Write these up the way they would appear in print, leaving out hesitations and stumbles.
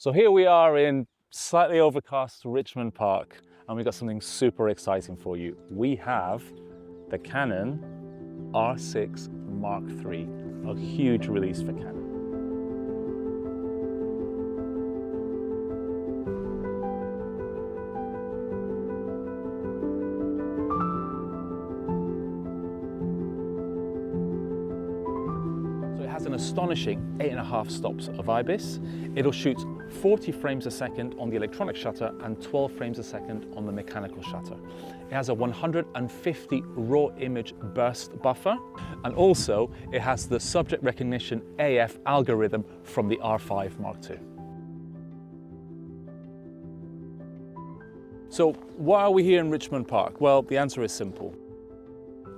So here we are in slightly overcast Richmond Park, and we've got something super exciting for you. We have the Canon R6 Mark III, a huge release for Canon. It has an astonishing 8.5 stops of IBIS. It'll shoot 40 frames a second on the electronic shutter and 12 frames a second on the mechanical shutter. It has a 150 raw image burst buffer, and also it has the subject recognition AF algorithm from the R5 Mark II. So why are we here in Richmond Park? Well, the answer is simple.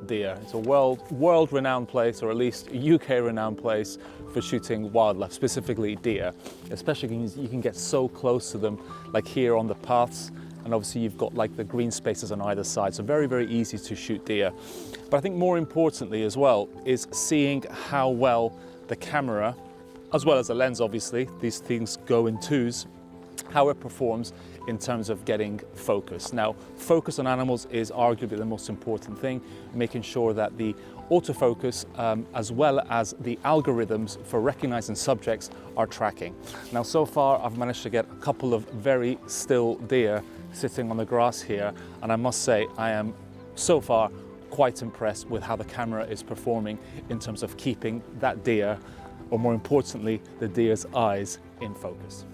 Deer. It's a world-renowned place, or at least a UK-renowned place for shooting wildlife, specifically deer. Especially because you can get so close to them, like here on the paths, and obviously you've got like the green spaces on either side, so very, very easy to shoot deer. But I think more importantly as well is seeing how well the camera, as well as the lens obviously, these things go in twos, how it performs in terms of getting focus. Now, focus on animals is arguably the most important thing, making sure that the autofocus as well as the algorithms for recognizing subjects are tracking. Now, so far I've managed to get a couple of very still deer sitting on the grass here, and I must say I am so far quite impressed with how the camera is performing in terms of keeping that deer, or more importantly, the deer's eyes in focus.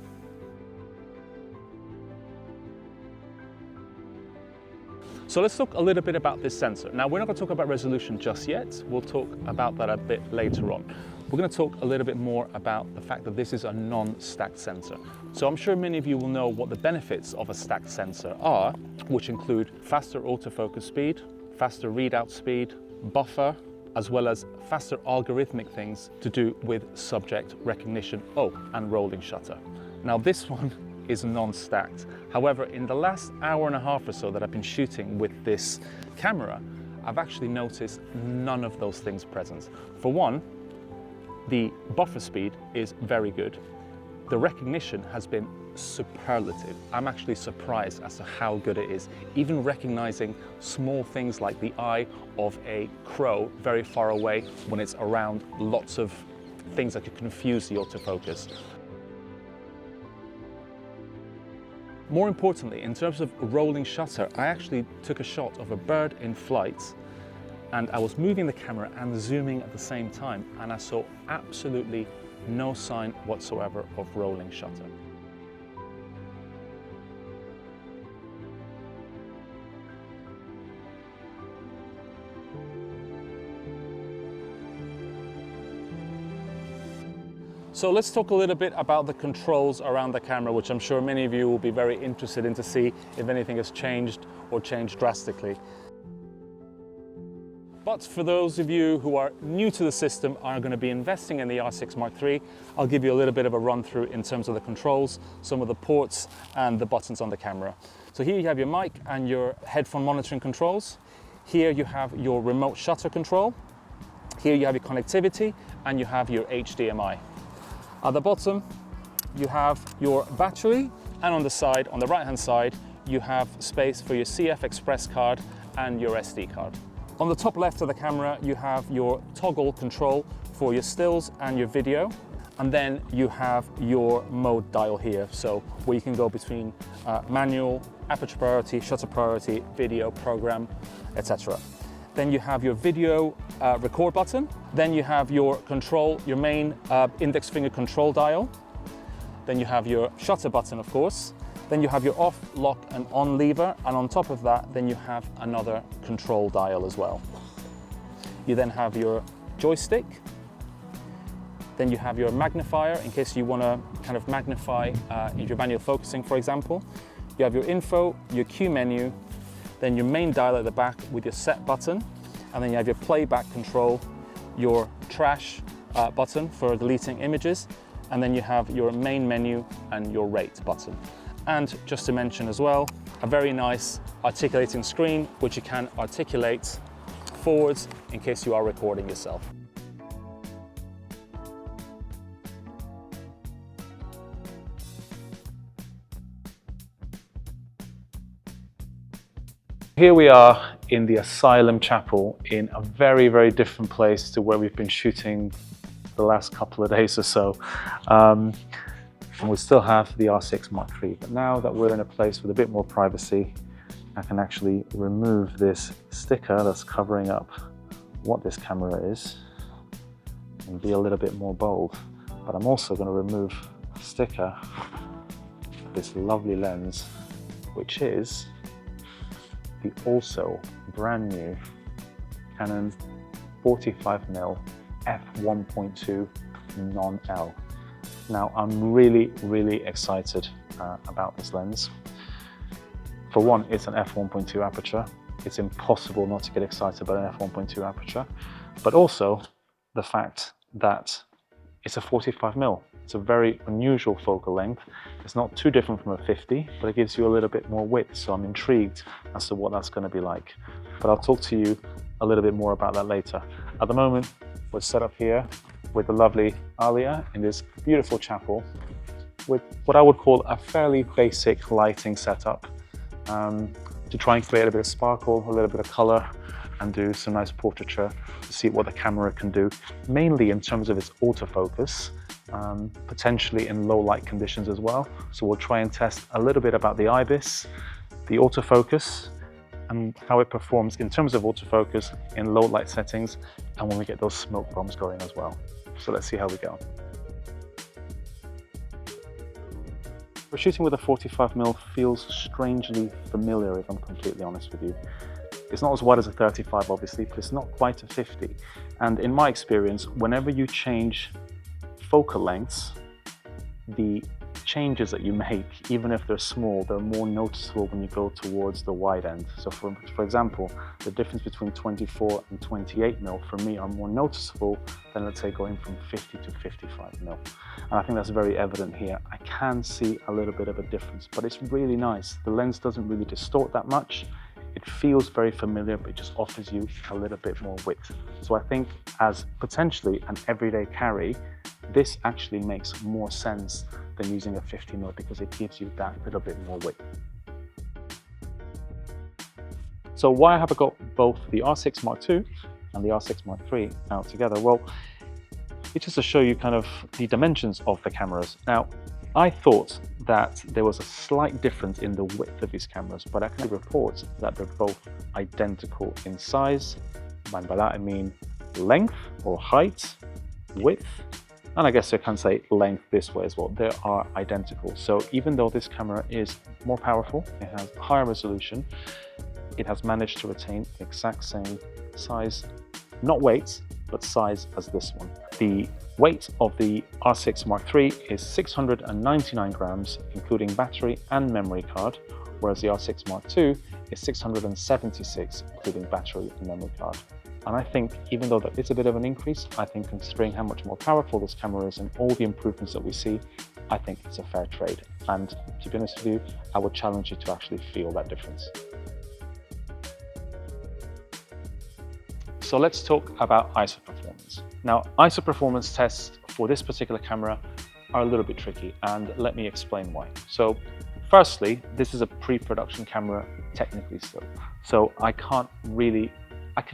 So let's talk a little bit about this sensor. Now, we're not going to talk about resolution just yet. We'll talk about that a bit later on. We're going to talk a little bit more about the fact that this is a non-stacked sensor. So I'm sure many of you will know what the benefits of a stacked sensor are, which include faster autofocus speed, faster readout speed, buffer, as well as faster algorithmic things to do with subject recognition, and rolling shutter. Now, this one is non-stacked. However, in the last hour and a half or so that I've been shooting with this camera, I've actually noticed none of those things present. For one, the buffer speed is very good. The recognition has been superlative. I'm actually surprised as to how good it is, even recognizing small things like the eye of a crow very far away when it's around lots of things that could confuse the autofocus. More importantly, in terms of rolling shutter, I actually took a shot of a bird in flight, and I was moving the camera and zooming at the same time, and I saw absolutely no sign whatsoever of rolling shutter. So let's talk a little bit about the controls around the camera, which I'm sure many of you will be very interested in to see if anything has changed or changed drastically. But for those of you who are new to the system, are going to be investing in the R6 Mark III, I'll give you a little bit of a run through in terms of the controls, some of the ports and the buttons on the camera. So here you have your mic and your headphone monitoring controls. Here you have your remote shutter control. Here you have your connectivity, and you have your HDMI. At the bottom, you have your battery, and on the side, on the right-hand side, you have space for your CF Express card and your SD card. On the top left of the camera, you have your toggle control for your stills and your video, and then you have your mode dial here, so where you can go between manual, aperture priority, shutter priority, video, program, etc. Then you have your video record button. Then you have your control, your main index finger control dial. Then you have your shutter button, of course. Then you have your off, lock, and on lever. And on top of that, then you have another control dial as well. You then have your joystick. Then you have your magnifier in case you want to kind of magnify your manual focusing, for example. You have your info, your Keough menu, then your main dial at the back with your set button, and then you have your playback control, your trash button for deleting images, and then you have your main menu and your rate button. And just to mention as well, a very nice articulating screen, which you can articulate forwards in case you are recording yourself. Here we are in the Asylum chapel in a very, very different place to where we've been shooting the last couple of days or so. And we still have the R6 Mark III, but now that we're in a place with a bit more privacy, I can actually remove this sticker that's covering up what this camera is and be a little bit more bold. But I'm also going to remove the sticker of this lovely lens, which is the also brand new Canon 45mm f1.2 non-L. Now I'm really excited about this lens. For one, it's an f1.2 aperture. It's impossible not to get excited about an f1.2 aperture, but also the fact that it's a 45mm. It's a very unusual focal length. It's not too different from a 50, but it gives you a little bit more width, so I'm intrigued as to what that's going to be like. But I'll talk to you a little bit more about that later. At the moment, we're set up here with the lovely Alia in this beautiful chapel with what I would call a fairly basic lighting setup to try and create a bit of sparkle, a little bit of color, and do some nice portraiture to see what the camera can do, mainly in terms of its autofocus, potentially in low light conditions as well. So we'll try and test a little bit about the IBIS, the autofocus, and how it performs in terms of autofocus in low light settings, and when we get those smoke bombs going as well. So let's see how we go. We're shooting with a 45mm feels strangely familiar, if I'm completely honest with you. It's not as wide as a 35, obviously, but it's not quite a 50. And in my experience, whenever you change focal lengths, the changes that you make, even if they're small, they're more noticeable when you go towards the wide end. So for example, the difference between 24 and 28mm for me are more noticeable than, let's say, going from 50 to 55mm. And I think that's very evident here. I can see a little bit of a difference, but it's really nice. The lens doesn't really distort that much. It feels very familiar, but it just offers you a little bit more width. So I think as potentially an everyday carry, this actually makes more sense than using a 50mm because it gives you that little bit more width. So why have I got both the R6 Mark II and the R6 Mark III out together? Well, it's just to show you kind of the dimensions of the cameras. Now, I thought that there was a slight difference in the width of these cameras, but I can report that they're both identical in size. And by that I mean length or height, width, and I guess I can say length this way as well. They are identical. So even though this camera is more powerful, it has higher resolution, it has managed to retain the exact same size, not weight, but size as this one. The weight of the R6 Mark III is 699 grams, including battery and memory card, whereas the R6 Mark II is 676, including battery and memory card. And I think, even though that is a bit of an increase, I think considering how much more powerful this camera is and all the improvements that we see, I think it's a fair trade. And to be honest with you, I would challenge you to actually feel that difference. So let's talk about ISO performance. Now, ISO performance tests for this particular camera are a little bit tricky, and let me explain why. So firstly, this is a pre-production camera technically still. So I can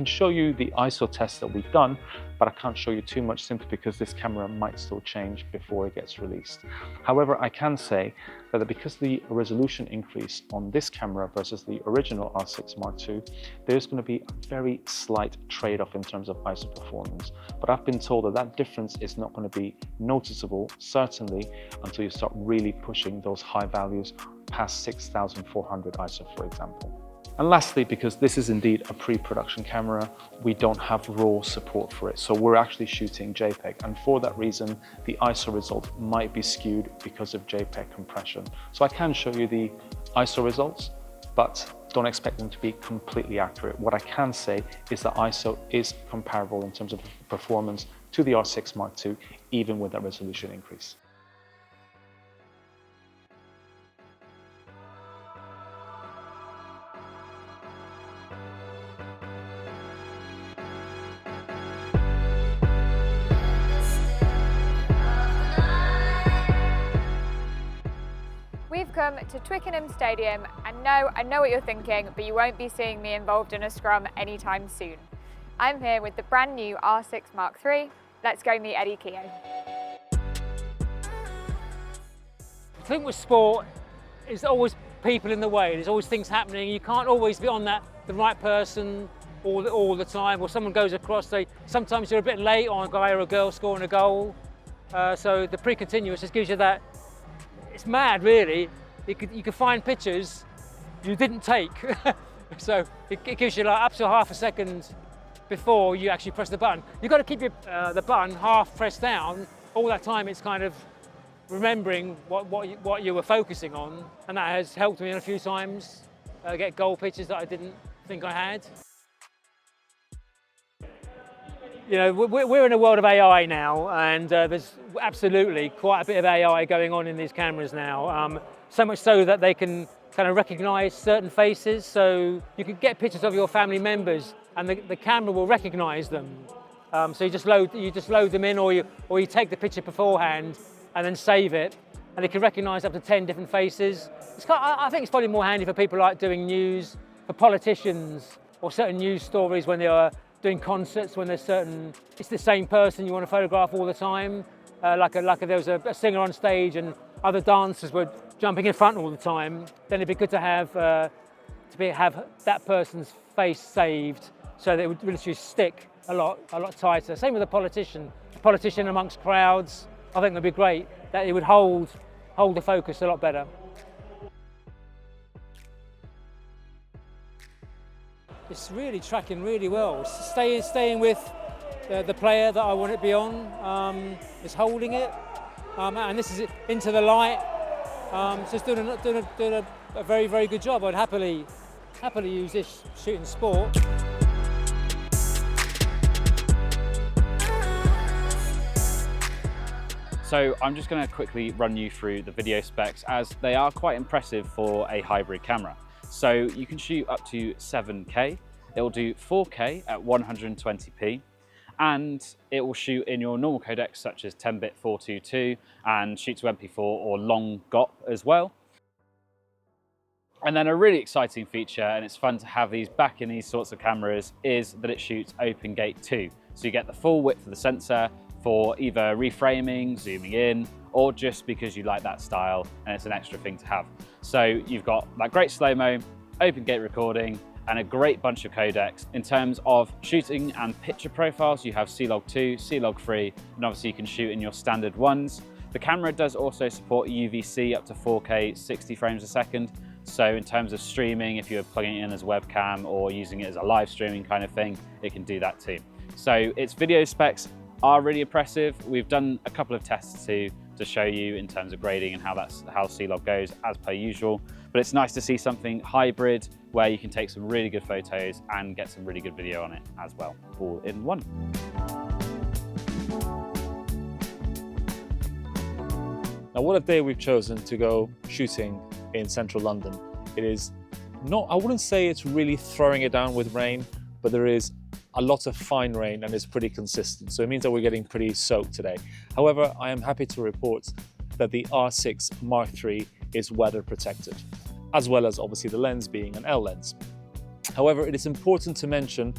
show you the ISO tests that we've done, but I can't show you too much simply because this camera might still change before it gets released. However, I can say that because the resolution increase on this camera versus the original R6 Mark II, there's going to be a very slight trade-off in terms of ISO performance. But I've been told that that difference is not going to be noticeable, certainly, until you start really pushing those high values past 6400 ISO, for example. And lastly, because this is indeed a pre-production camera, we don't have RAW support for it. So we're actually shooting JPEG. And for that reason, the ISO result might be skewed because of JPEG compression. So I can show you the ISO results, but don't expect them to be completely accurate. What I can say is that ISO is comparable in terms of performance to the R6 Mark II, even with that resolution increase. We've come to Twickenham Stadium, and no, I know what you're thinking, but you won't be seeing me involved in a scrum anytime soon. I'm here with the brand new R6 Mark III. Let's go meet Eddie Keough. I think with sport, there's always people in the way, there's always things happening. You can't always be on the right person all the time, or someone goes across, sometimes you're a bit late on a guy or a girl scoring a goal. So the pre-continuous just gives you that. It's mad, really. You could find pictures you didn't take. So it gives you like up to half a second before you actually press the button. You've got to keep the button half pressed down. All that time it's kind of remembering what you were focusing on, and that has helped me a few times get goal pictures that I didn't think I had. You know, we're in a world of AI now, and there's absolutely quite a bit of AI going on in these cameras now. So much so that they can kind of recognise certain faces. So you can get pictures of your family members, and the camera will recognise them. So you just load them in, or you take the picture beforehand and then save it, and it can recognise up to 10 different faces. I think it's probably more handy for people like doing news, for politicians, or certain news stories when they are doing concerts, when it's the same person you want to photograph all the time. Like there was a singer on stage and other dancers were jumping in front all the time, then it'd be good to have that person's face saved so that it would literally stick a lot tighter. Same with a politician amongst crowds. I think it'd be great that it would hold the focus a lot better. It's really tracking really well. Staying with the player that I want it to be on. It's holding it, and this is it into the light. So it's doing a very, very good job. I'd happily use this shooting sport. So I'm just going to quickly run you through the video specs, as they are quite impressive for a hybrid camera. So you can shoot up to 7K, it will do 4K at 120p, and it will shoot in your normal codecs such as 10-bit 422 and shoot to MP4 or long GOP as well. And then a really exciting feature, and it's fun to have these back in these sorts of cameras, is that it shoots open gate 2. So you get the full width of the sensor for either reframing, zooming in, or just because you like that style and it's an extra thing to have. So you've got that great slow-mo, open gate recording, and a great bunch of codecs. In terms of shooting and picture profiles, you have C-Log 2, C-Log 3, and obviously you can shoot in your standard ones. The camera does also support UVC up to 4K 60 frames a second. So in terms of streaming, if you're plugging it in as a webcam or using it as a live streaming kind of thing, it can do that too. So its video specs are really impressive. We've done a couple of tests to show you in terms of grading and how C-Log goes as per usual. But it's nice to see something hybrid where you can take some really good photos and get some really good video on it as well, all in one. Now, what a day we've chosen to go shooting in central London. It is not, I wouldn't say it's really throwing it down with rain, but there is a lot of fine rain and it's pretty consistent. So it means that we're getting pretty soaked today. However, I am happy to report that the R6 Mark III is weather protected, as well as obviously the lens being an L lens. However, it is important to mention,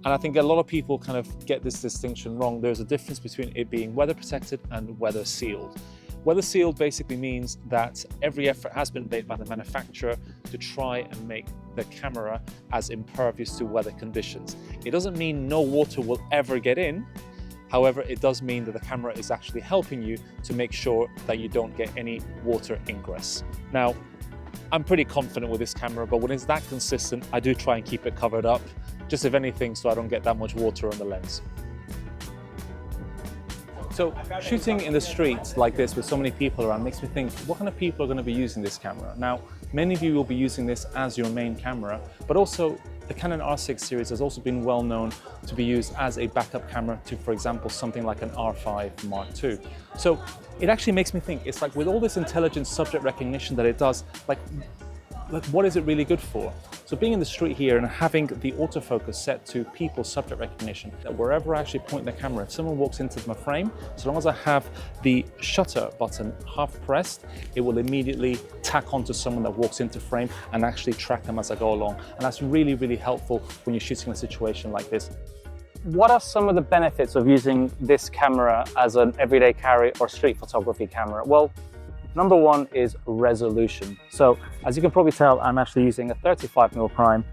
and I think a lot of people kind of get this distinction wrong, there's a difference between it being weather protected and weather sealed. Weather sealed basically means that every effort has been made by the manufacturer to try and make the camera as impervious to weather conditions. It doesn't mean no water will ever get in. However, it does mean that the camera is actually helping you to make sure that you don't get any water ingress. Now, I'm pretty confident with this camera, but when it's that consistent, I do try and keep it covered up, just if anything, so I don't get that much water on the lens. So shooting in the streets like this with so many people around makes me think, what kind of people are going to be using this camera? Now, many of you will be using this as your main camera, but also the Canon R6 series has also been well known to be used as a backup camera to, for example, something like an R5 Mark II. So it actually makes me think, it's like with all this intelligent subject recognition that it does, like what is it really good for? So being in the street here and having the autofocus set to people's subject recognition, that wherever I actually point the camera, if someone walks into my frame, so long as I have the shutter button half pressed, it will immediately tack onto someone that walks into frame and actually track them as I go along. And that's really, really helpful when you're shooting a situation like this. What are some of the benefits of using this camera as an everyday carry or street photography camera? Well, number one is resolution. So as you can probably tell, I'm actually using a 35mm prime,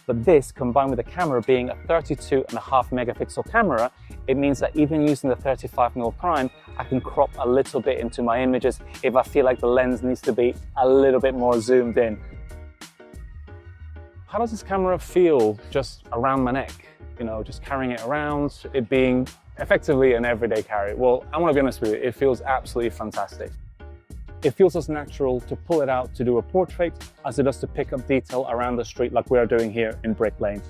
but this combined with the camera being a 32.5 megapixel camera, it means that even using the 35mm prime, I can crop a little bit into my images if I feel like the lens needs to be a little bit more zoomed in. How does this camera feel just around my neck? You know, just carrying it around, it being effectively an everyday carry. Well, I want to be honest with you, it feels absolutely fantastic. It feels as natural to pull it out to do a portrait as it does to pick up detail around the street like we're doing here in Brick Lane.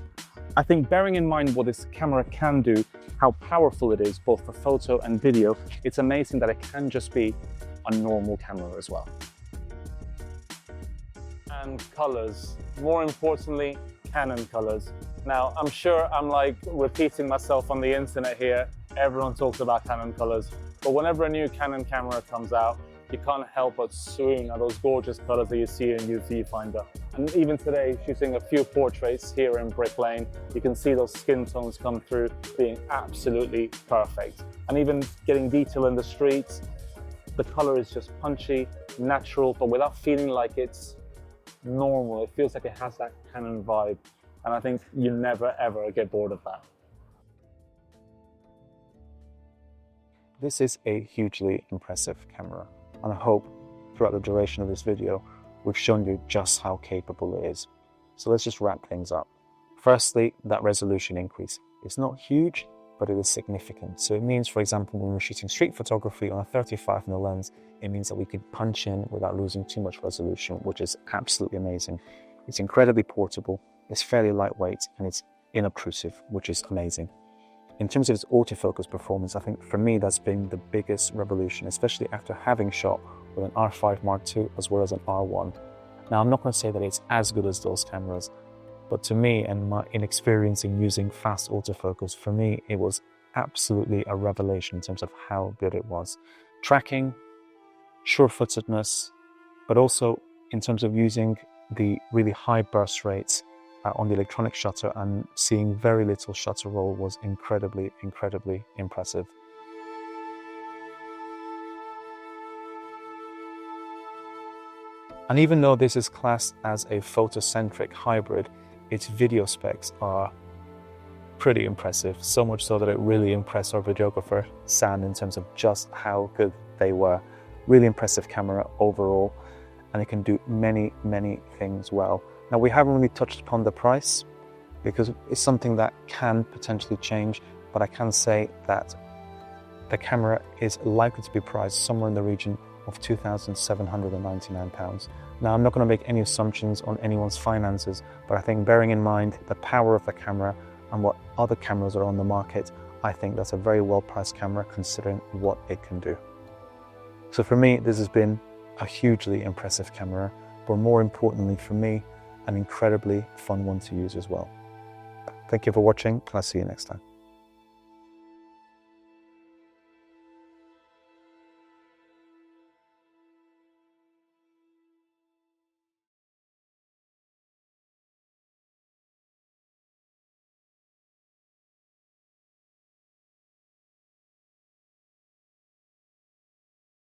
I think bearing in mind what this camera can do, how powerful it is both for photo and video, it's amazing that it can just be a normal camera as well. And colors, more importantly, Canon colors. Now, I'm sure I'm like repeating myself on the internet here. Everyone talks about Canon colors, but whenever a new Canon camera comes out, you can't help but swoon at those gorgeous colors that you see in your viewfinder. And even today, shooting a few portraits here in Brick Lane, you can see those skin tones come through being absolutely perfect. And even getting detail in the streets, the color is just punchy, natural, but without feeling like it's normal. It feels like it has that Canon vibe. And I think you never ever get bored of that. This is a hugely impressive camera, and I hope throughout the duration of this video we've shown you just how capable it is. So let's just wrap things up. Firstly, that resolution increase. It's not huge, but it is significant. So it means, for example, when we're shooting street photography on a 35mm lens, it means that we can punch in without losing too much resolution, which is absolutely amazing. It's incredibly portable, it's fairly lightweight, and it's inobtrusive, which is amazing. In terms of its autofocus performance, I think for me that's been the biggest revolution, especially after having shot with an R5 Mark II as well as an R1. Now, I'm not going to say that it's as good as those cameras, but to me and my inexperience in using fast autofocus, for me it was absolutely a revelation in terms of how good it was. Tracking, sure-footedness, but also in terms of using the really high burst rates on the electronic shutter and seeing very little shutter roll was incredibly, incredibly impressive. And even though this is classed as a photocentric hybrid, its video specs are pretty impressive, so much so that it really impressed our videographer, San, in terms of just how good they were. Really impressive camera overall, and it can do many, many things well. Now, we haven't really touched upon the price because it's something that can potentially change, but I can say that the camera is likely to be priced somewhere in the region of £2,799. Now, I'm not going to make any assumptions on anyone's finances, but I think bearing in mind the power of the camera and what other cameras are on the market, I think that's a very well-priced camera considering what it can do. So for me, this has been a hugely impressive camera, but more importantly for me, an incredibly fun one to use as well. Thank you for watching, and I'll see you next time.